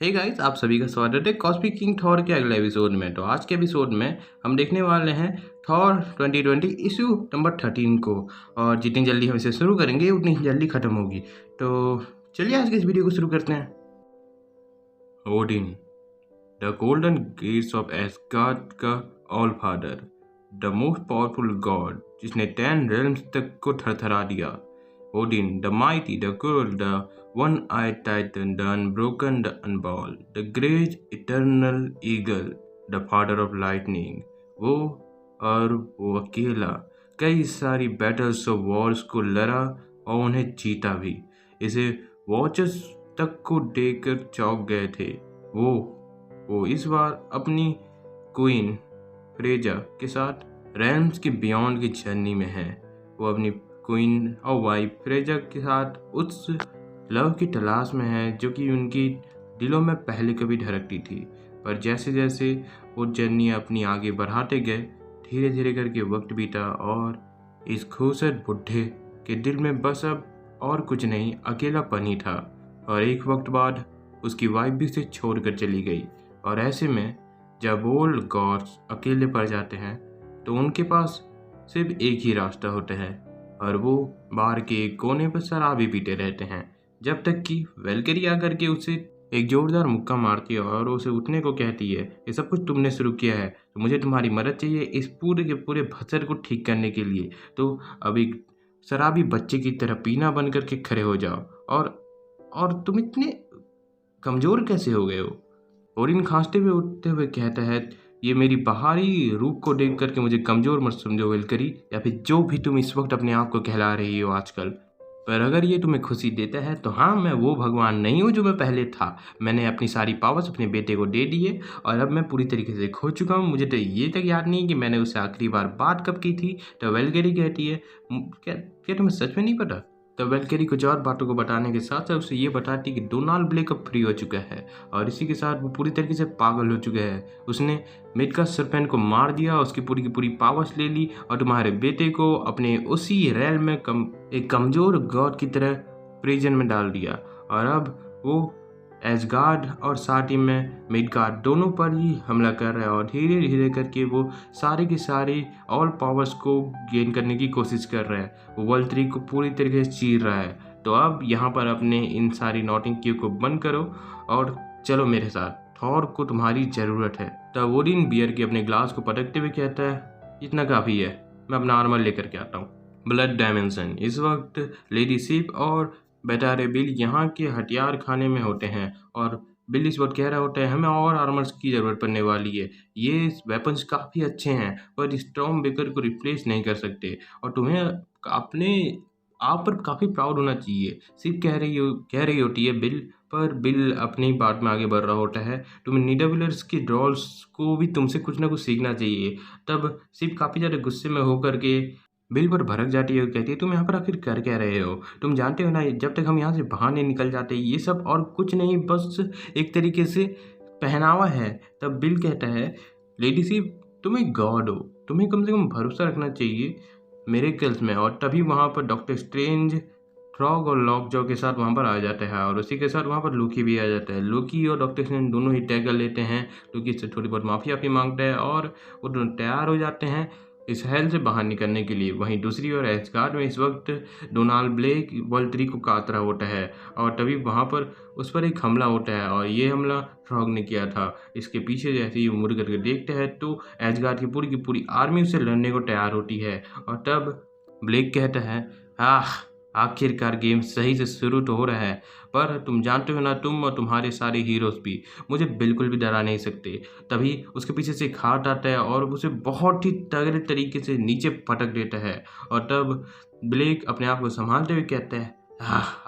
Hey guys, आप सभी का स्वागत है कॉस्मिक किंग थॉर के अगले एपिसोड में। तो आज के एपिसोड में हम देखने वाले हैं थॉर 2020 इशू नंबर 13 को। और जितनी जल्दी हम इसे शुरू करेंगे उतनी जल्दी ख़त्म होगी। तो चलिए आज के इस वीडियो को शुरू करते हैं। Odin, the golden gates of Asgard का all father, the most powerful god जिसने 10 realms तक को थरथरा दिया। Odin, the mighty, the cruel, the one-eyed titan, the unbroken, the unbound, the great eternal eagle, the father of lightning। वो अकेला कई सारी battles of Wars को लड़ा और उन्हें जीता भी। इसे वॉचर्स तक को देखकर चौंक गए थे। वो इस बार अपनी क्वीन फ्रेजा के साथ रेल्म्स के बियॉन्ड की जर्नी में है। वो अपनी क्वीन और वाइफ फ्रेजा के साथ उस लव की तलाश में है जो कि उनकी दिलों में पहले कभी धड़कती थी। पर जैसे जैसे वो जर्नी अपनी आगे बढ़ाते गए, धीरे धीरे करके वक्त बीता और इस खूबसूरत बुढ़े के दिल में बस अब और कुछ नहीं, अकेलापन ही था। और एक वक्त बाद उसकी वाइफ भी उसे छोड़कर चली गई। और ऐसे में जब ओल्ड गॉड्स अकेले पड़ जाते हैं तो उनके पास सिर्फ एक ही रास्ता होता है और वो बार के एक कोने पर शराबी पीते रहते हैं, जब तक कि वेलकरी आकर के उसे एक जोरदार मुक्का मारती है और उसे उठने को कहती है। ये सब कुछ तुमने शुरू किया है तो मुझे तुम्हारी मदद चाहिए इस पूरे के पूरे भसर को ठीक करने के लिए। तो अब एक शराबी बच्चे की तरह पीना बन करके खड़े हो जाओ। और तुम इतने कमज़ोर कैसे हो गए हो? ओरिन खांसते हुए उठते हुए कहता है, ये मेरी बाहरी रूप को देख करके मुझे कमज़ोर मत समझो वेलकरी, या फिर जो भी तुम इस वक्त अपने आप को कहला रही हो आजकल। पर अगर ये तुम्हें खुशी देता है तो हाँ, मैं वो भगवान नहीं हूँ जो मैं पहले था। मैंने अपनी सारी पावर्स अपने बेटे को दे दी है और अब मैं पूरी तरीके से खो चुका हूँ। मुझे तो ये तक याद नहीं कि मैंने उससे आखिरी बार बात कब की थी। तो वेलकरी कहती है, क्या तुम्हें सच में नहीं पता? तो वेलकरी कुछ और बातों को बताने के साथ साथ उसे ये बताती कि डोनाल्ड ब्लेक अब फ्री हो चुका है और इसी के साथ वो पूरी तरीके से पागल हो चुका है। उसने मिडका सरपेंट को मार दिया, उसकी पूरी की पूरी पावर्स ले ली और तुम्हारे बेटे को अपने उसी रेल में एक कमज़ोर गॉड की तरह प्रिजन में डाल दिया। और अब वो एसगार्ड और साथ ही में मिडगार्ड दोनों पर ही हमला कर रहा है और धीरे धीरे करके वो सारे के सारे ऑल पावर्स को गेन करने की कोशिश कर रहा है। वो वर्ल्ड 3 को पूरी तरीके से चीर रहा है। तो अब यहाँ पर अपने इन सारी नौटंकियों को बंद करो और चलो मेरे साथ, थॉर को तुम्हारी ज़रूरत है। तब ओडिन बियर के अपने ग्लास को पटकते हुए कहता है, इतना काफ़ी है, मैं अपना आर्मर लेकर के आता हूँ। Blood dimension. इस वक्त लेडी सिप और बेटारे बिल यहाँ के हथियार खाने में होते हैं और बिल इस वक्त कह रहा होता है, हमें और आर्मर्स की ज़रूरत पड़ने वाली है। ये वेपन्स काफ़ी अच्छे हैं पर स्टॉर्म बेकर को रिप्लेस नहीं कर सकते और तुम्हें अपने आप पर काफ़ी प्राउड होना चाहिए। सिर्फ कह रही होती है बिल, पर बिल अपनी बात में आगे बढ़ रहा होता है। तुम्हें नीडाविलर्स की ड्रॉल्स को भी तुमसे कुछ ना कुछ सीखना चाहिए। तब सिर्फ काफ़ी ज़्यादा गुस्से में होकर के बिल पर भड़क जाती है और कहती है, तुम यहाँ पर आखिर कर क्या रहे हो? तुम जानते हो ना, जब तक हम यहाँ से बाहर नहीं निकल जाते ये सब और कुछ नहीं, बस एक तरीके से पहनावा है। तब बिल कहता है, लेडी सिप तुम एक गॉड हो, तुम्हें कम से कम भरोसा रखना चाहिए मिरेकल्स में। और तभी वहाँ पर डॉक्टर स्ट्रेंज फ्रॉग और लॉकजॉ के साथ वहाँ पर आ जाता है और उसी के साथ वहाँ पर लोकी भी आ जाता है। लोकी और डॉक्टर स्ट्रेंज दोनों ही तय कर लेते हैं। लोकी इससे थोड़ी बहुत माफ़ी मांगता है और वो दोनों तैयार हो जाते हैं इस हेल से बाहर निकलने के लिए। वहीं दूसरी ओर एस्गार्ड में इस वक्त डोनाल्ड ब्लेक वर्ल्ड 3 को काट रहा होता है और तभी वहाँ पर उस पर एक हमला होता है और ये हमला फ्रॉग ने किया था। इसके पीछे जैसे ही मुड़ करके देखते हैं तो एस्गार्ड की पूरी आर्मी उससे लड़ने को तैयार होती है। और तब ब्लेक कहता है, आखिरकार गेम सही से शुरू तो हो रहा है, पर तुम जानते हो ना, तुम और तुम्हारे सारे हीरोज़ भी मुझे बिल्कुल भी डरा नहीं सकते। तभी उसके पीछे से एक हाथ आता है और उसे बहुत ही तगड़े तरीके से नीचे पटक देता है। और तब ब्लेक अपने आप को संभालते हुए कहता है,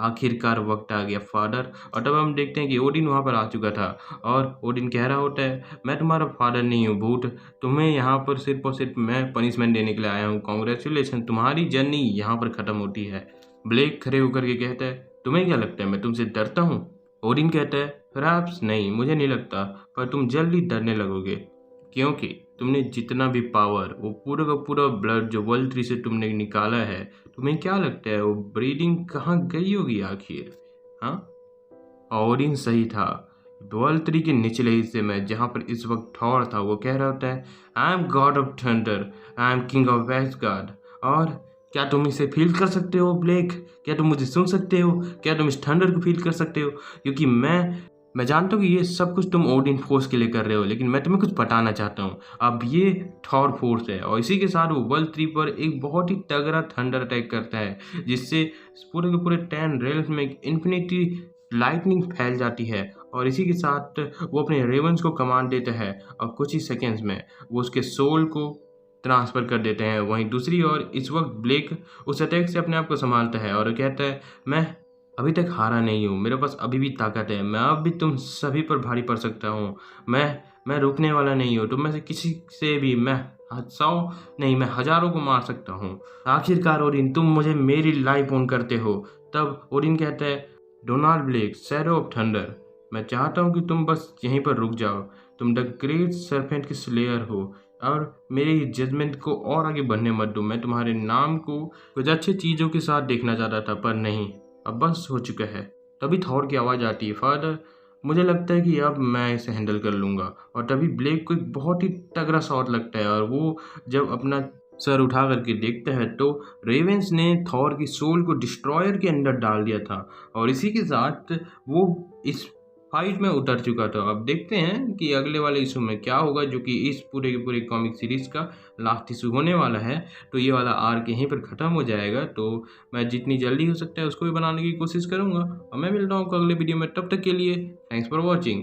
आखिरकार वक्त आ गया फादर। और तब हम देखते हैं कि ओडिन वहाँ पर आ चुका था और ओडिन कह रहा होता है, मैं तुम्हारा फादर नहीं हूँ भूत, तुम्हें यहाँ पर सिर्फ और सिर्फ मैं पनिशमेंट देने के लिए आया हूँ। कॉन्ग्रेचुलेसन, तुम्हारी जर्नी यहाँ पर ख़त्म होती है। ब्लेक खड़े होकर के कहता है, तुम्हें क्या लगता है मैं तुमसे डरता हूँ? ओडिन कहता है, परहैप्स नहीं, मुझे नहीं लगता, पर तुम जल्दी डरने लगोगे क्योंकि तुमने जितना भी पावर, वो पूरा का पूरा ब्लड जो वर्ल्ड 3 से तुमने निकाला है, तुम्हें क्या लगता है वो ब्रीडिंग कहाँ गई होगी आखिर? हाँ, ओडिन सही था, वर्ल्ड 3 के निचले हिस्से में जहाँ पर इस वक्त थॉर था, वो कह रहा होता है, I am God of thunder, I am king of ash gourd. और क्या तुम इसे फील कर सकते हो ब्लेक? क्या तुम मुझे सुन सकते हो? क्या तुम इस थंडर को फील कर सकते हो? क्योंकि मैं जानता हूँ कि ये सब कुछ तुम ओडिन फोर्स के लिए कर रहे हो, लेकिन मैं तुम्हें कुछ बताना चाहता हूँ। अब ये थॉर फोर्स है और इसी के साथ वो वर्ल्ड 3 पर एक बहुत ही तगड़ा थंडर अटैक करता है, जिससे पूरे के पूरे 10 रेल्स में इन्फिनिटी लाइटनिंग फैल जाती है। और इसी के साथ वो अपने रेवंस को कमांड देता है और कुछ ही सेकेंड्स में वो उसके सोल को ट्रांसफ़र कर देते हैं। वहीं दूसरी ओर इस वक्त ब्लेक उस अटैक से अपने आप को संभालता है और कहता है, मैं अभी तक हारा नहीं हूँ, मेरे पास अभी भी ताकत है, मैं अब भी तुम सभी पर भारी पड़ सकता हूँ। मैं रुकने वाला नहीं हूँ, तुम में से किसी से भी मैं 100 नहीं, मैं हज़ारों को मार सकता हूँ। आखिरकार ओडिन, तुम मुझे मेरी लाइफ ऑन करते हो। तब ओडिन कहता है, Donald Blake, shadow of thunder, मैं चाहता हूँ कि तुम बस यहीं पर रुक जाओ। तुम द ग्रेट सर्पेंट के स्लेयर हो और मेरी जजमेंट को और आगे बढ़ने मत दो। मैं तुम्हारे नाम को कुछ अच्छी चीज़ों के साथ देखना चाहता था, पर नहीं, अब बस हो चुका है। तभी थॉर की आवाज़ आती है, फादर, मुझे लगता है कि अब मैं इसे हैंडल कर लूँगा। और तभी ब्लेक को एक बहुत ही तगड़ा शॉट लगता है और वो जब अपना सर उठा करके देखता है तो रेवेंस ने थॉर की सोल को डिस्ट्रॉयर के अंदर डाल दिया था और इसी के साथ वो इस फाइट में उतर चुका था। अब देखते हैं कि अगले वाले इशू में क्या होगा, जो कि इस पूरे के पूरे कॉमिक सीरीज़ का लास्ट इशू होने वाला है। तो ये वाला आर्क यहीं पर ख़त्म हो जाएगा। तो मैं जितनी जल्दी हो सकता है उसको भी बनाने की कोशिश करूँगा और मैं मिलता हूँ आपको अगले वीडियो में। तब तक के लिए थैंक्स फॉर वॉचिंग।